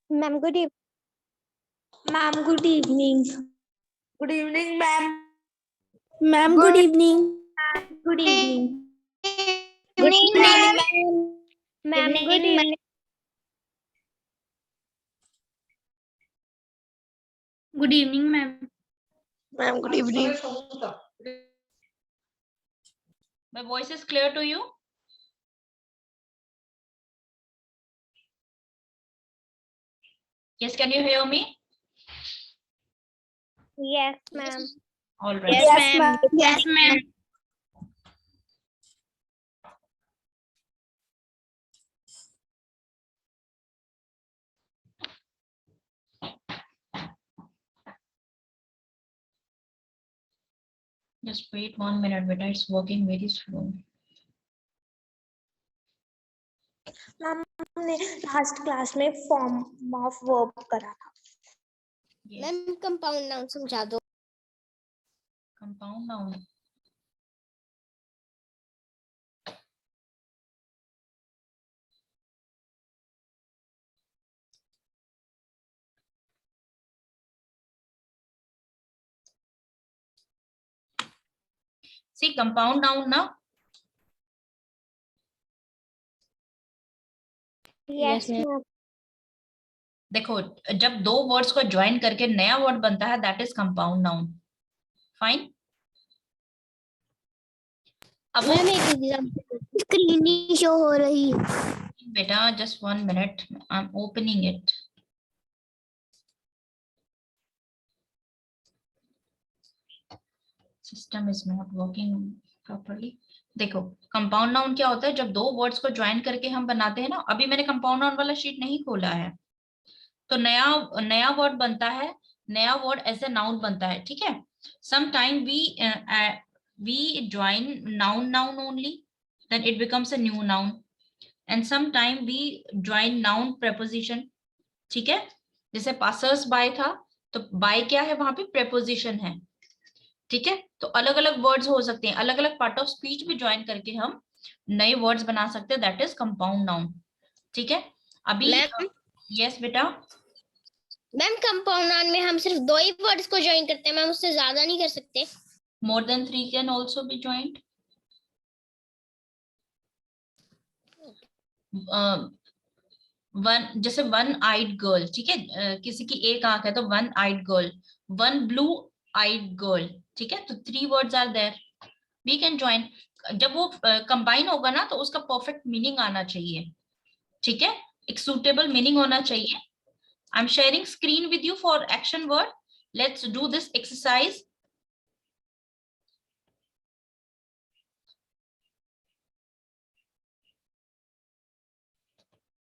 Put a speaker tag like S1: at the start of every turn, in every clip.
S1: Ma'am, good evening. Ma'am, good evening.
S2: Good evening, ma'am.
S1: Ma'am, good evening. Good evening.
S2: Good
S1: Evening,
S2: evening,
S1: ma'am. Ma'am, good evening.
S3: Good evening, ma'am.
S2: ma'am. Good evening.
S3: My voice is clear to you? Yes, can you hear me?
S1: Yes, ma'am.
S3: All right.
S2: Yes, ma'am.
S1: Yes, ma'am.
S3: Just wait 1 minute, beta. It's working very slow.
S1: Ma'am हमने last class में form of verb करा था।
S3: Yes.
S1: Ma'am compound noun समझा दो।
S3: Compound noun. See, compound noun ना
S1: yes ma'am.
S3: देखो, जब दो वर्ड्स को ज्वाइन करके नया वर्ड बनता है, that is compound noun. Fine. अब
S1: मैम एक एग्जांपल स्क्रीन नहीं शो हो रही।
S3: बेटा just 1 minute, I am opening it. System is not working properly. देखो, कंपाउंड नाउन क्या होता है? जब दो वर्ड्स को ज्वाइन करके हम बनाते हैं ना, अभी मैंने कंपाउंड नाउन वाला शीट नहीं खोला है, तो नया नया वर्ड बनता है, नया वर्ड एज ए नाउन बनता है, ठीक है। Some time we join noun only, then it becomes a new noun, and some time we join noun preposition, ठीक है। जैसे पासर्स बाय था, तो बाय क्या है? वहां पे प्रेपोजिशन है, ठीक है। तो अलग अलग वर्ड्स हो सकते हैं, अलग अलग पार्ट ऑफ स्पीच भी ज्वाइन करके हम नए वर्ड्स बना सकते हैं, दैट इज कंपाउंड नाउन, ठीक है। अभी यस बेटा।
S1: मैम कंपाउंड नाउन में हम सिर्फ दो ही वर्ड्स को ज्वाइन करते हैं मैम, उससे ज्यादा नहीं कर सकते।
S3: More than 3 can also be joined. One, जैसे वन आइड गर्ल, ठीक है, किसी की एक आंख है तो one eyed girl, one blue eyed girl, ठीक है। तो 3 words are there, we can join. जब वो कंबाइन होगा ना, तो उसका परफेक्ट मीनिंग आना चाहिए, ठीक है, एक सुटेबल मीनिंग होना चाहिए। I am sharing screen with you for action word. Let's do this exercise.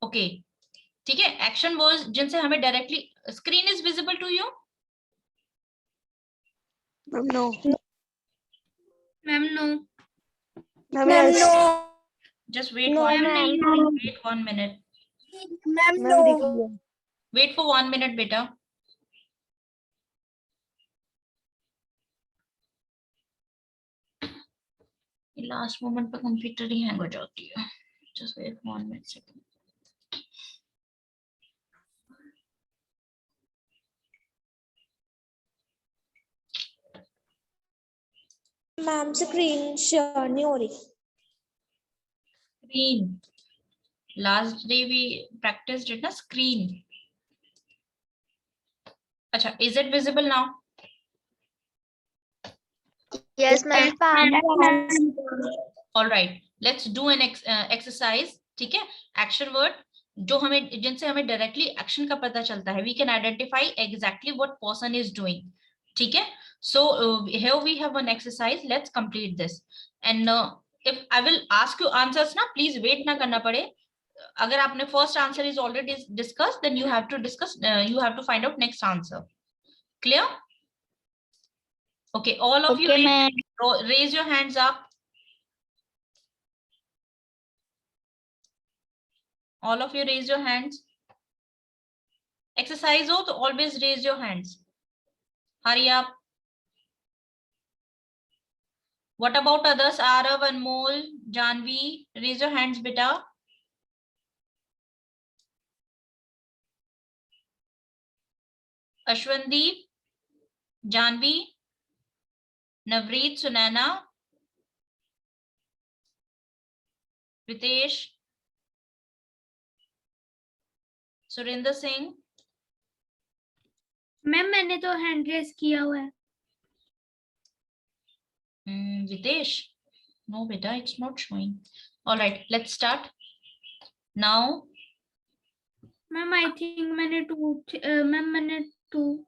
S3: Okay, ठीक है। एक्शन वर्ड्स जिनसे हमें directly, screen is visible to you?
S2: Ma'am, no.
S3: Ma'am no.
S2: Ma'am, yes.
S3: Just wait
S1: No,
S3: 1
S1: ma'am.
S3: minute. Wait 1 minute.
S2: Ma'am, no.
S3: Wait for 1 minute, बेटा। Last moment पे computer ही hang हो जाती है। Just wait 1 minute.
S1: Ma'am screen share नहीं हो रही।
S3: Screen. Last day we practiced it ना, screen. अच्छा, is it visible now?
S2: Yes, ma'am.
S3: All right. Let's do an exercise. ठीक है। Action word जो हमें, जिनसे हमें डायरेक्टली एक्शन का पता चलता है, we can identify exactly what person is doing. ठीक है। So here we have an exercise. Let's complete this. And if I will ask you answers ना, please wait ना करना पड़े। अगर आपने first answer is already discussed, then you have to discuss. You have to find out next answer. Clear? Okay. All of you raise your hands up. All of you raise your hands. Exercise हो तो always raise your hands. Hurry up. What about others? Arav, Anmol, Janvi, raise your hands, beta. Ashwandeep, Janvi, Navreet, Sunaina, Ritesh, Surendra Singh.
S2: Ma'am मैंने तो hand raise किया हुआ है।
S3: Videsh, no beta, it's not showing. All right, let's start now.
S2: Ma'am I think मैंने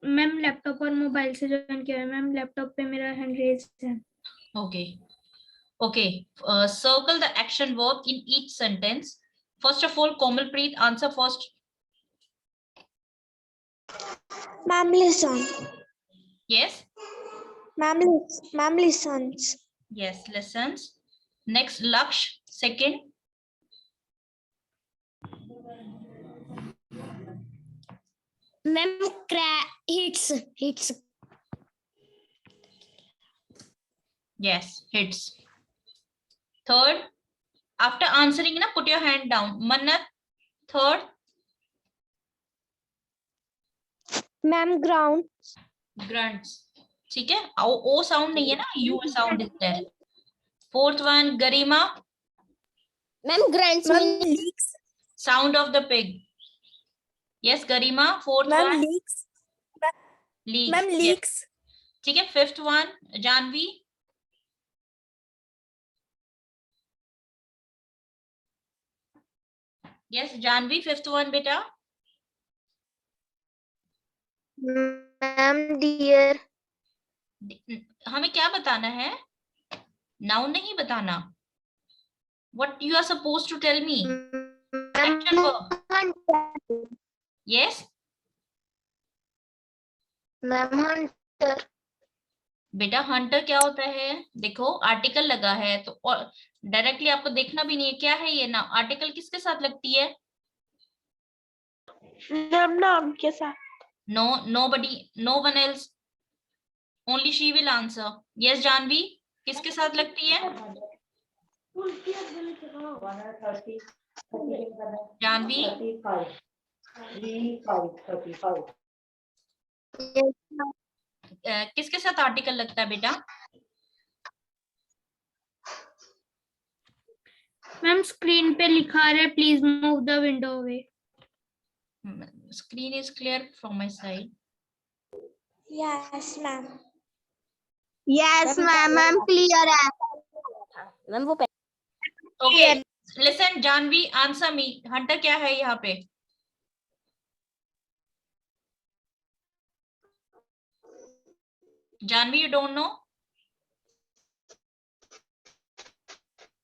S2: ma'am laptop और mobile से join किया है। मैम लैपटॉप पे मेरा हैंड रेस है।
S3: Okay, circle the action verb in each sentence. First of all, Komalpreet, answer first.
S1: Ma'am, listen.
S3: Yes.
S1: Ma'am, listens.
S3: Yes, listens. Next, Laksh, second.
S2: Ma'am hits.
S3: Yes, hits. Third, after answering, na, put your hand down. Mannat, third.
S1: Ma'am, ground.
S3: Grunts. ठीक है, ओ sound नहीं है ना, you sound is there. Fourth one, Garima.
S2: Ma'am grunts leaks.
S3: Sound of the pig. Yes, Garima. Fourth one.
S2: Leaks.
S3: Leaks.
S2: Ma'am
S3: Yes.
S2: leaks.
S3: ठीक है, fifth one, Janvi. Yes, Janvi, fifth one, बेटा.
S2: Ma'am dear.
S3: हमें क्या बताना है? Noun नहीं बताना. What you are supposed to tell me? Action verb. Yes.
S2: Ma'am hunter.
S3: बेटा हंटर क्या होता है? देखो आर्टिकल लगा है तो डायरेक्टली आपको देखना भी नहीं है क्या है ये ना. आर्टिकल किसके साथ लगती है?
S2: नाम के साथ.
S3: No, nobody, no one else. Only she will answer. Yes, Janvi, किसके साथ लगती है? जानवी, किसके साथ आर्टिकल लगता है बेटा?
S2: मैम स्क्रीन पे लिखा रहा है please move the window away.
S3: Screen is clear from my side.
S1: Yes, ma'am.
S2: Yes ma'am. Ma'am clear है. मैम वो
S3: Okay, listen, Janvi, answer me. Hunter क्या है यहाँ पे? Janvi, you don't know?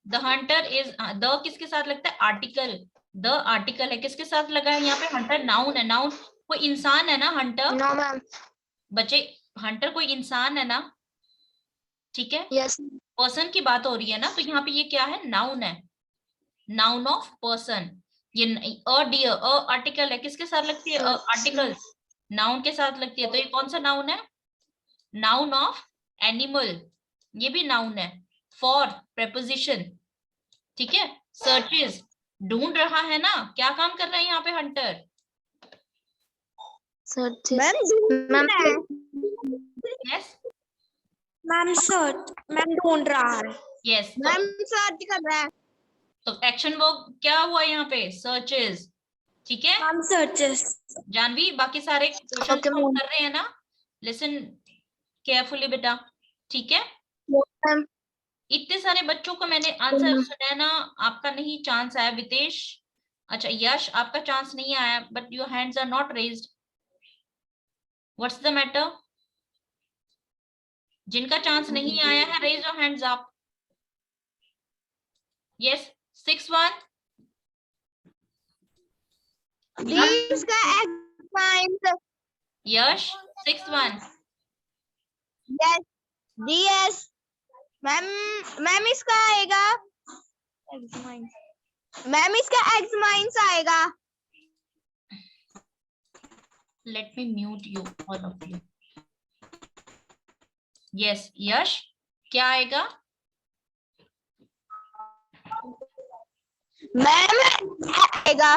S3: The hunter is the किसके साथ लगता है? आर्टिकल. द आर्टिकल है, किसके साथ लगा है यहाँ पे? हंटर नाउन है. नाउन कोई इंसान है ना? हंटर.
S2: No ma'am.
S3: बच्चे हंटर कोई इंसान है ना? ठीक है.
S2: यस.
S3: पर्सन की बात हो रही है ना, तो यहाँ पे ये क्या है? नाउन है. Noun of person. ये अ डियर अ आर्टिकल है, किसके साथ लगती है? आर्टिकल नाउन के साथ लगती है. तो ये कौन सा नाउन है? Noun of animal. ये भी नाउन है. For preposition. ठीक है. सर्चेस ढूंढ रहा है ना. क्या काम कर रहा है यहाँ पे Hunter?
S2: Ma'am
S3: yes.
S1: Ma'am search. Ma'am ढूंढ रहा है.
S3: यस.
S2: मैम सर्च कर रहा है.
S3: तो एक्शन वर्ब क्या हुआ यहाँ पे? सर्चेस. ठीक है.
S1: Ma'am searches.
S3: जानवी, बाकी सारे क्वेश्चन
S2: Okay,
S3: हम
S2: ma'am.
S3: कर रहे हैं ना? लिसन केयरफुली बेटा. ठीक है.
S2: मैम
S3: इतने सारे बच्चों को मैंने आंसर सुनैना, आपका नहीं चांस आया. वितेश, अच्छा यश, आपका चांस नहीं आया. But your hands are not raised. What's the matter? जिनका चांस नहीं आया है, raise your hands up. Yes, 6-1.
S2: These का examines.
S3: Yes, 6-1.
S2: Yes. DS. Ma'am इसका आएगा. मैम इसका examines आएगा.
S3: Let me mute you, all of you. Yes, यश, क्या आएगा?
S2: मैम आएगा.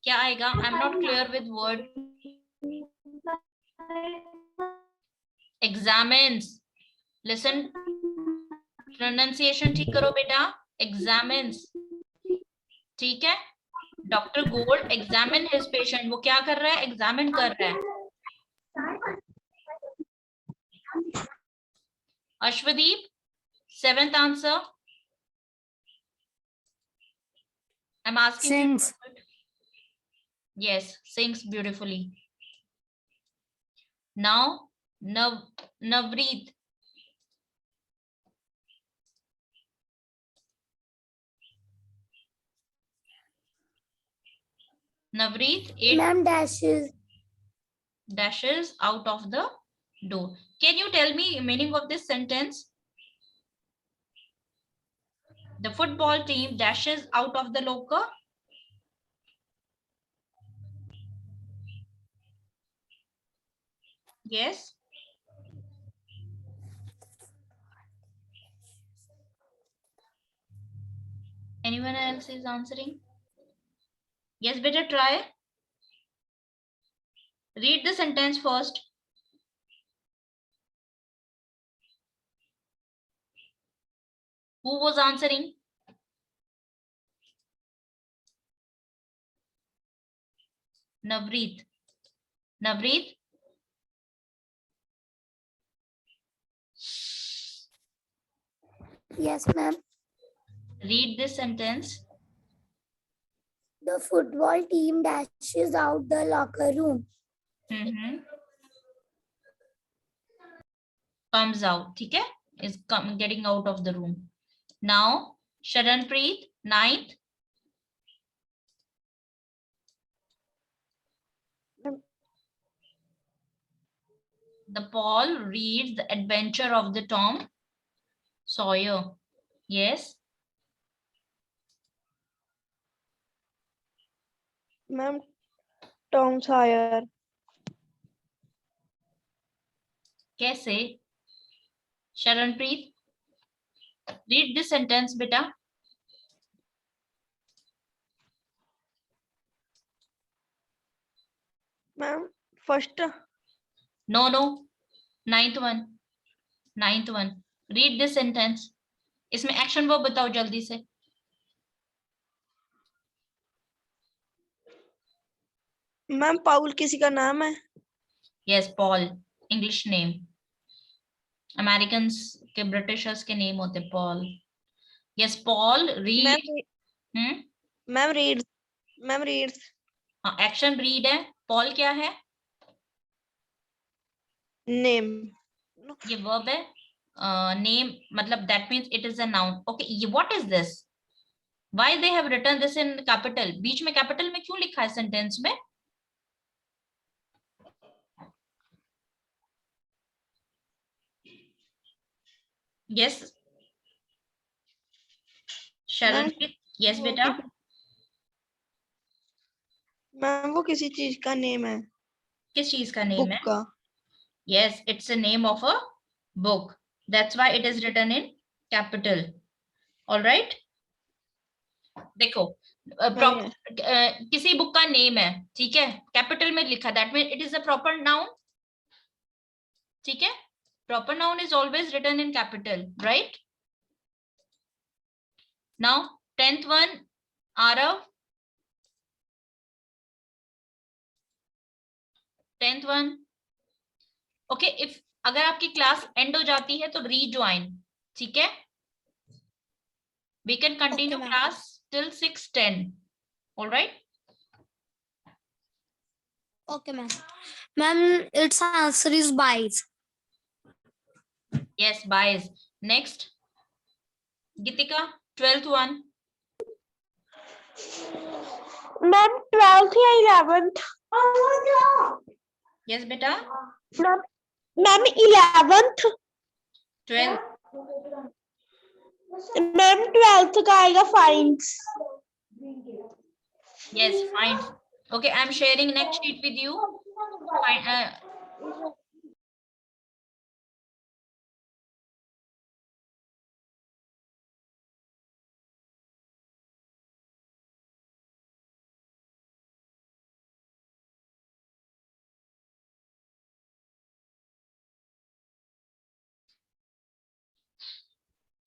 S3: क्या आएगा? I am not clear with word. Examines. Listen, pronunciation ठीक करो बेटा. Examines. ठीक है. Doctor gold examine his patient. वो क्या कर रहा है? एग्जामिन कर रहा है. Ashwadeep, seventh answer. I'm asking
S4: Sings.
S3: you. Yes, sings beautifully. Now, Navreet. Navreet, 8
S4: Ma'am,
S3: dashes out of the door. Can you tell me meaning of this sentence? The football team dashes out of the locker. Yes. Anyone else is answering? Yes, better try. Read the sentence first. Who was answering? Navreet. Navreet?
S4: Yes, ma'am.
S3: Read this sentence.
S4: The football team dashes out the locker room.
S3: Comes out. ठीक है? Is getting out of the room. Now, Sharanpreet, 9th. The Paul reads the adventure of the Tom Sawyer. Yes.
S1: Ma'am, Tom Sawyer.
S3: कैसे? Sharanpreet, read this sentence, beta.
S1: Ma'am, first.
S3: No. Ninth one. Read this sentence. इसमें action verb बताओ जल्दी से.
S1: Ma'am पाउल किसी का नाम है?
S3: Yes, Paul. English name. Americans के Britishers के name होते Paul. Yes, Paul read.
S1: Ma'am reads.
S3: हाँ, action read है. Paul क्या है?
S1: नेम.
S3: ये verb है. Name मतलब that means it is a noun. Okay, what is this? Why they have written this in capital? बीच में capital में क्यों लिखा है sentence में? Yes. Sharon, yes बेटा.
S1: मैम वो किसी चीज का नेम है.
S3: किस चीज का नेम
S1: बुक
S3: है?
S1: का.
S3: Yes, it's a name of a book. That's why it is written in capital. All right. देखो किसी बुक का नेम है, ठीक है, कैपिटल में लिखा, that mean it is a proper noun. ठीक है, proper noun is always written in capital, right? Now 10th one, Arav. 10th one. Okay, if अगर आपकी क्लास एंड हो जाती है तो रीज्वाइन. ठीक है, we can continue class till 6:10. Alright.
S4: Okay, ma'am. Ma'am, its answer is buys.
S3: Yes, buys. Next, Gitika, 12th one.
S1: Ma'am 12th या 11th?
S3: Yes, beta.
S1: Ma'am 11th.
S3: 12th.
S1: Ma'am 12th का आएगा finds.
S3: Yes, fine. Okay, I'm sharing next sheet with you. Fine,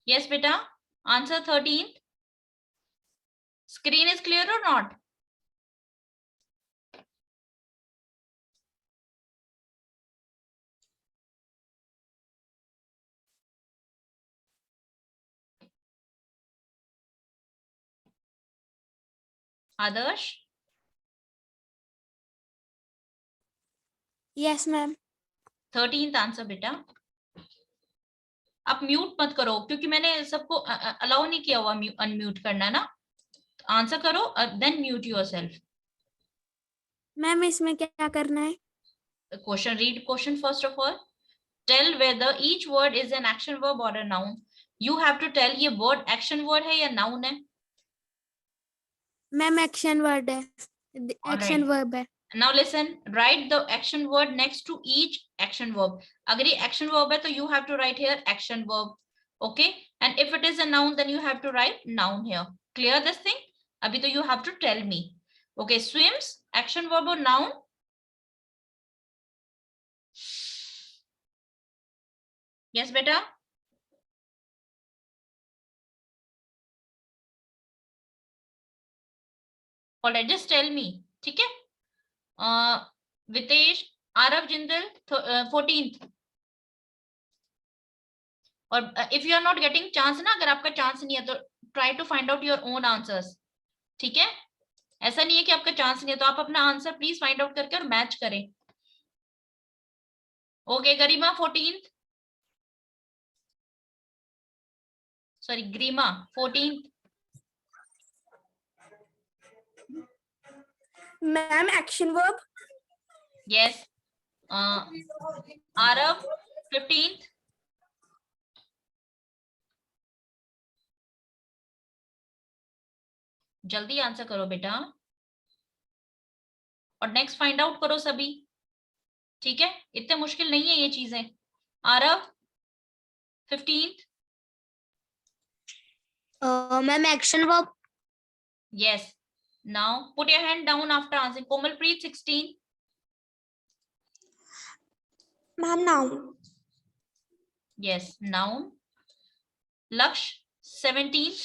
S3: Yes, beta. Answer 13th. Screen is clear or not? Adarsh?
S2: Yes, ma'am.
S3: 13th answer बेटा. आप mute मत करो क्योंकि मैंने सबको allow नहीं किया हुआ अनम्यूट करना ना. आंसर करो देन म्यूट योरसेल्फ.
S2: मैम इसमें क्या करना है?
S3: Question, read question first of all. Tell whether each word is an action verb or a noun. You have to tell ये word action word है या noun है.
S2: मैम एक्शन वर्ड है, action verb है.
S3: Now listen, write the action word next to each action verb. अगर ये action verb है तो you have to write here action verb. Okay, and if it is a noun then you have to write noun here. Clear this thing? अभी तो you have to tell me. Okay, swims, action verb or noun? Yes, beta. Alright, just tell me. ठीक है? Vitesh, Aarav Jindal, 14th. और if you are not getting chance ना, अगर आपका chance नहीं है तो try to find out your own answers. ठीक है? ऐसा नहीं है कि आपका चांस नहीं है तो आप अपना आंसर प्लीज फाइंड आउट करके और मैच करें. Okay, Garima 14th. Sorry, Garima 14th.
S2: Ma'am action verb.
S3: Yes. Aarav 15th. जल्दी आंसर करो बेटा और नेक्स्ट फाइंड आउट करो सभी. ठीक है, इतने मुश्किल नहीं है ये चीजें. Aarav 15th.
S4: Ma'am action verb.
S3: Yes. Now put your hand down after answering. Komalpreet 16.
S1: Ma'am, noun.
S3: Yes, noun. Laksh 17.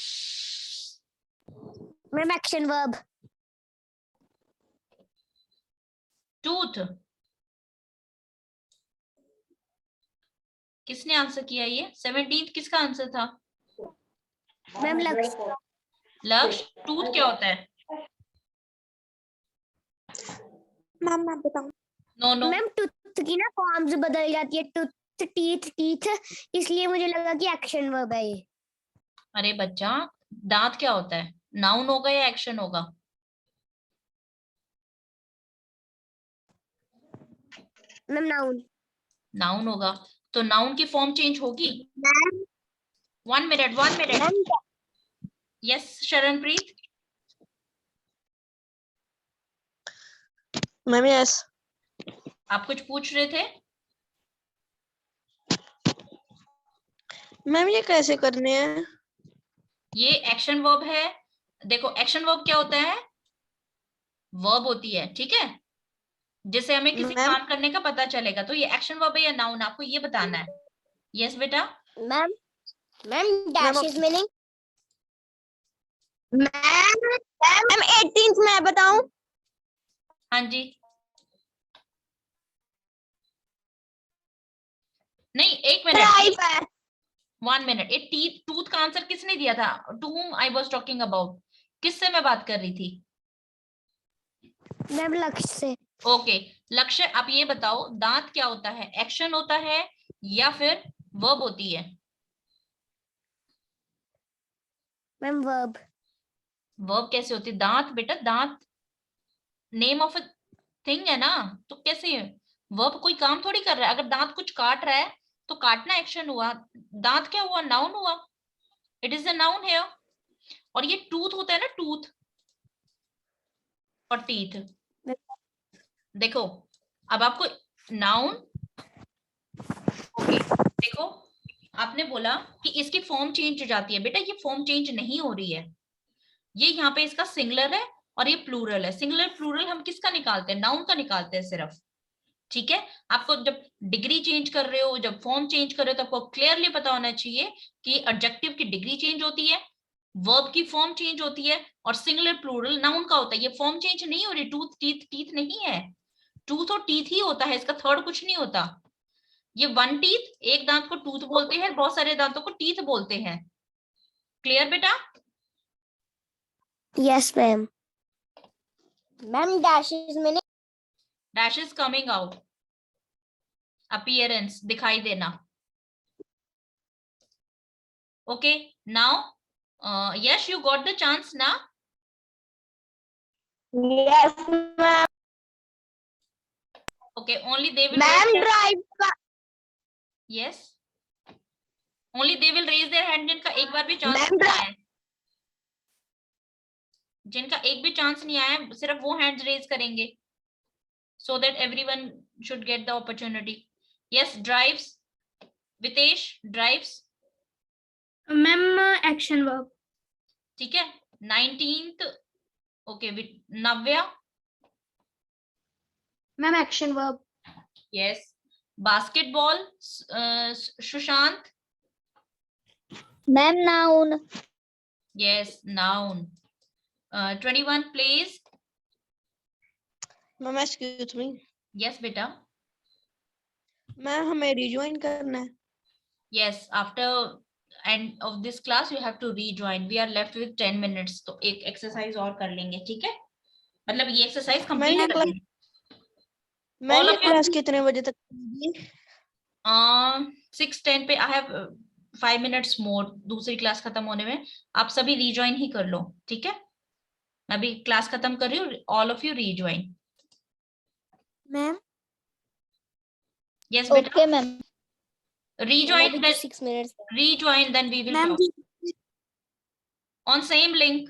S4: Ma'am action verb.
S3: Tooth. किसने आंसर किया ये? 17th किसका आंसर था?
S4: मैम लक्ष्य.
S3: लक्ष्य, टूथ क्या होता है?
S1: मैम मैं बताऊं.
S3: No no.
S4: मैम टूथ की ना फॉर्म्स बदल जाती है. टूथ, टीथ, टीथ, इसलिए मुझे लगा कि एक्शन वर्ब है ये.
S3: अरे बच्चा, दांत क्या होता है? नाउन होगा या एक्शन होगा?
S4: Ma'am noun.
S3: नाउन होगा. तो नाउन की फॉर्म चेंज होगी.
S4: Ma'am
S3: 1 minute. Yes Sharanpreet.
S5: Ma'am yes.
S3: आप कुछ पूछ रहे थे?
S5: मैम ये कैसे करने हैं?
S3: ये एक्शन वर्ब है. देखो एक्शन वर्ब क्या होता है? वर्ब होती है, ठीक है, जिससे हमें किसी
S5: मैम?
S3: काम करने का पता चलेगा. तो ये एक्शन वर्ब है या नाउन, आपको ये बताना है. यस बेटा.
S4: Ma'am dash is meaning. Ma'am 18th मैं बताऊं.
S3: हाँ जी. नहीं, 1 मिनट. 1 मिनट. ये टूथ का आंसर किसने दिया था? To whom I was talking about? किससे मैं बात कर रही थी?
S4: मैम लक्ष्य से.
S3: ओके, लक्ष्य आप ये बताओ, दांत क्या होता है? एक्शन होता है या फिर वर्ब होती है?
S4: Ma'am verb.
S3: वर्ब कैसे होती है? दांत बेटा, दांत नेम ऑफ अ थिंग है ना, तो कैसे वर्ब? कोई काम थोड़ी कर रहा है. अगर दांत कुछ काट रहा है तो काटना एक्शन हुआ. दांत क्या हुआ? नाउन हुआ. इट इज अ नाउन है. और ये टूथ होता है ना, टूथ और टीथ. देखो अब आपको नाउन. ओके, देखो आपने बोला कि इसकी फॉर्म चेंज हो जाती है. बेटा ये फॉर्म चेंज नहीं हो रही है. ये यहाँ पे इसका सिंगुलर है और ये प्लूरल है. सिंगुलर प्लूरल हम किसका निकालते हैं? नाउन का निकालते हैं सिर्फ. ठीक है, आपको जब डिग्री चेंज कर रहे हो, जब फॉर्म चेंज कर रहे हो, तो आपको क्लियरली पता होना चाहिए कि एडजेक्टिव की डिग्री चेंज होती है, वर्ब की फॉर्म चेंज होती है, और सिंगुलर प्लूरल नाउन का होता है। ये फॉर्म चेंज नहीं हो रही, टूथ टीथ टीथ नहीं है, टूथ और टीथ ही होता है, इसका थर्ड कुछ नहीं होता। ये वन टीथ, एक दांत को टूथ बोलते हैं, बहुत सारे दांतों को टीथ बोलते हैं। क्लियर बेटा?
S4: Yes ma'am. मैम डैशेस में नहीं,
S3: dash is coming out, appearance दिखाई देना। Okay, now Yash you got the chance ना?
S1: Yes, ma'am.
S3: Okay, only they will
S1: Ma'am,
S3: raise their,
S1: drive.
S3: yes, only they will raise their hand जिनका एक बार भी chance
S1: Ma'am,
S3: नहीं आया है, जिनका एक भी चांस नहीं आया है, सिर्फ वो हैंड्स रेज करेंगे, so that everyone should get the opportunity. Yes, drives, Vitesh, drives,
S2: ma'am action verb.
S3: ठीक है। 19th, okay, Navya,
S2: ma'am action verb.
S3: yes, basketball, Sushant,
S4: ma'am noun.
S3: yes, noun. 21 plays,
S1: ma'am excuse me,
S3: yes बेटा,
S1: ma'am हमें rejoin करना है।
S3: yes, after end of this class you have to rejoin, we are left with 10 minutes, तो एक exercise और कर लेंगे, ठीक है, मतलब ये एक्सरसाइज कंप्लीट कर लेंगे।
S1: मैं
S3: All
S1: ये
S3: of you-
S1: क्लास कितने बजे तक होगी?
S3: 6:10 पे आई हैव 5 minutes मोर दूसरी क्लास खत्म होने में, आप सभी रीजॉइन ही कर लो, ठीक है, मैं अभी क्लास खत्म कर रही हूँ, all of you rejoin.
S4: Ma'am
S3: yes बेटा,
S4: okay ma'am.
S3: rejoin, then
S4: 6 minutes।
S3: rejoin, then we will talk on same link.